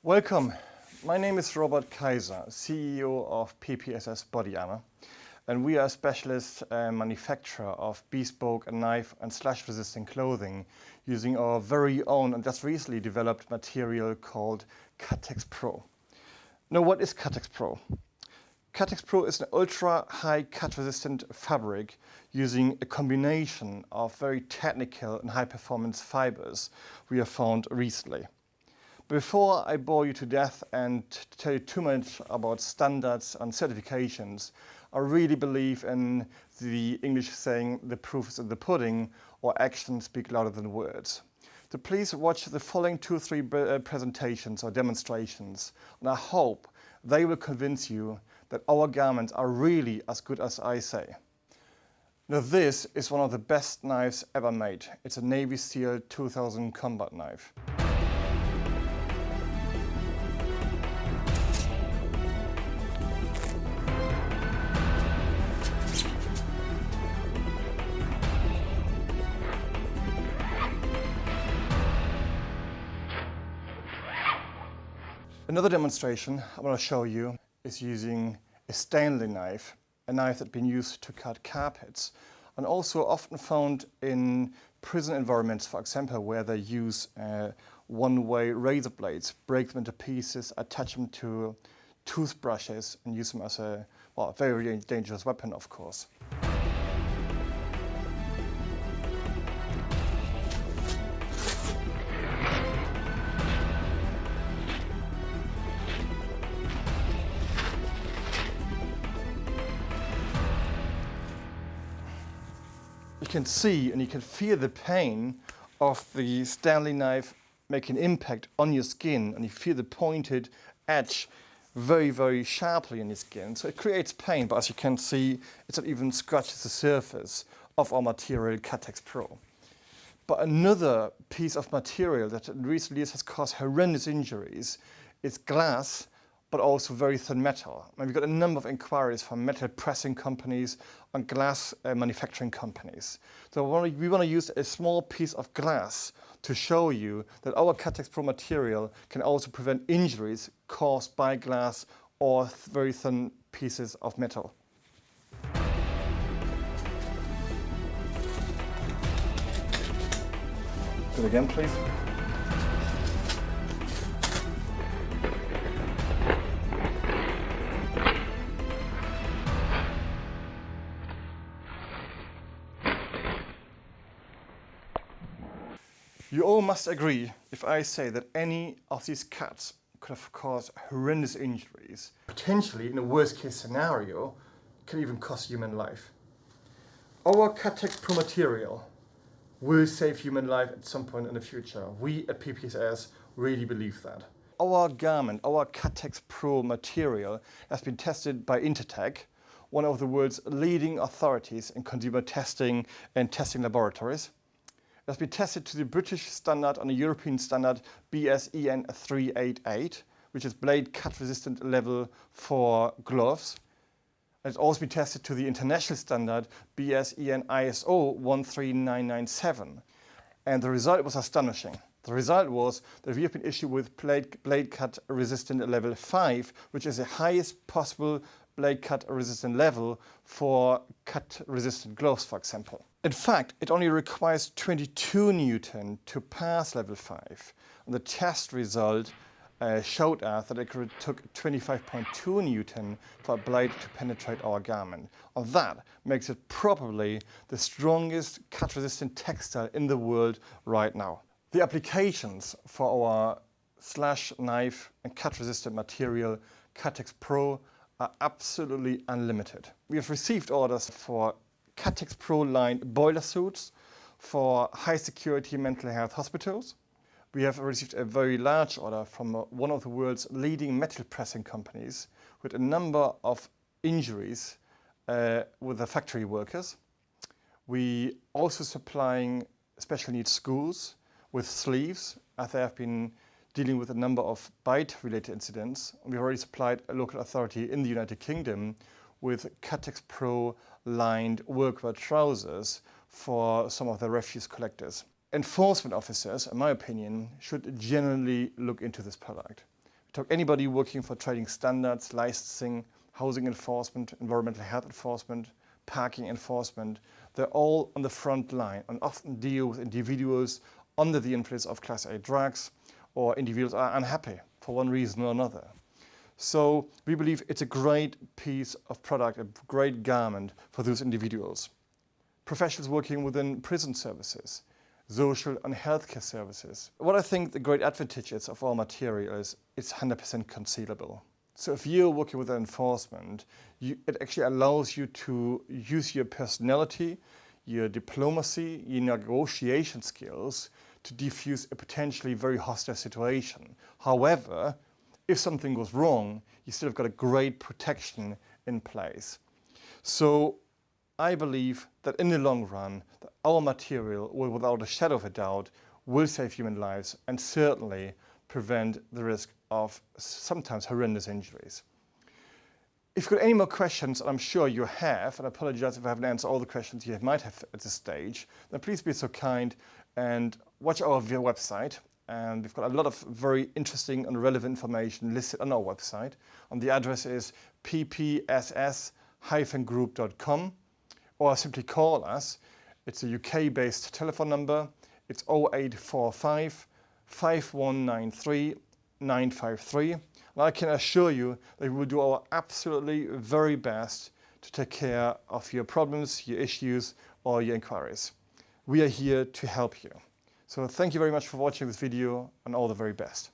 Welcome. My name is Robert Kaiser, CEO of PPSS Body Armour, and we are a specialist manufacturer of bespoke knife and slash resistant clothing using our very own and just recently developed material called Cut-Tex PRO. Now, what is Cut-Tex PRO? Cut-Tex PRO is an ultra-high cut-resistant fabric using a combination of very technical and high-performance fibers we have found recently. Before I bore you to death and tell you too much about standards and certifications, I really believe in the English saying, the proof is in the pudding, or actions speak louder than words. So please watch the following 2-3 presentations or demonstrations, and I hope they will convince you that our garments are really as good as I say. Now, this is one of the best knives ever made. It's a Navy SEAL 2000 combat knife. Another demonstration I want to show you is using a Stanley knife, a knife that's been used to cut carpets, and also often found in prison environments, for example, where they use one-way razor blades, break them into pieces, attach them to toothbrushes, and use them as a very dangerous weapon, of course. You can see and you can feel the pain of the Stanley knife making impact on your skin, and you feel the pointed edge very, very sharply in your skin. So it creates pain, but as you can see, it even scratches the surface of our material Cut-Tex PRO. But another piece of material that in recent years has caused horrendous injuries is glass, but also very thin metal. And we've got a number of inquiries from metal pressing companies and glass manufacturing companies. So we want to use a small piece of glass to show you that our Cut-Tex PRO material can also prevent injuries caused by glass or very thin pieces of metal. Do it again, please. You all must agree if I say that any of these cuts could have caused horrendous injuries, potentially in a worst case scenario, can even cost human life. Our Cut-Tex PRO material will save human life at some point in the future. We at PPSS really believe that. Our garment, our Cut-Tex PRO material has been tested by Intertek, one of the world's leading authorities in consumer testing and testing laboratories. It has been tested to the British standard and the European standard BSEN 388, which is blade cut resistant level for gloves. It's also been tested to the international standard BSEN ISO 13997. And the result was astonishing. The result was that we have been issued with blade cut resistant level 5, which is the highest possible blade cut resistant level for cut resistant gloves, for example. In fact, it only requires 22 Newton to pass level 5. And the test result showed us that it took 25.2 Newton for a blade to penetrate our garment. And that makes it probably the strongest cut-resistant textile in the world right now. The applications for our slash knife and cut-resistant material Cut-Tex PRO are absolutely unlimited. We have received orders for Cut-Tex PRO lined boiler suits for high security mental health hospitals. We have received a very large order from one of the world's leading metal pressing companies with a number of injuries with the factory workers. We also supplying special needs schools with sleeves, as they have been dealing with a number of bite-related incidents. We've already supplied a local authority in the United Kingdom with Cut-Tex PRO lined workwear trousers for some of the refuse collectors. Enforcement officers, in my opinion, should generally look into this product. Talk anybody working for trading standards, licensing, housing enforcement, environmental health enforcement, parking enforcement. They're all on the front line and often deal with individuals under the influence of Class A drugs, or individuals are unhappy for one reason or another. So we believe it's a great piece of product, a great garment for those individuals. Professionals working within prison services, social and healthcare services. What I think the great advantage is of our material is it's 100% concealable. So if you're working with enforcement, it actually allows you to use your personality, your diplomacy, your negotiation skills to defuse a potentially very hostile situation. However, if something goes wrong, you still have got a great protection in place. So I believe that in the long run, our material will, without a shadow of a doubt, will save human lives and certainly prevent the risk of sometimes horrendous injuries. If you've got any more questions, and I'm sure you have, and I apologize if I haven't answered all the questions you might have at this stage, then please be so kind and watch our website. And we've got a lot of very interesting and relevant information listed on our website. And the address is ppss-group.com, or simply call us. It's a UK-based telephone number. It's 0845 5193 953. And I can assure you that we will do our absolutely very best to take care of your problems, your issues, or your inquiries. We are here to help you. So thank you very much for watching this video, and all the very best.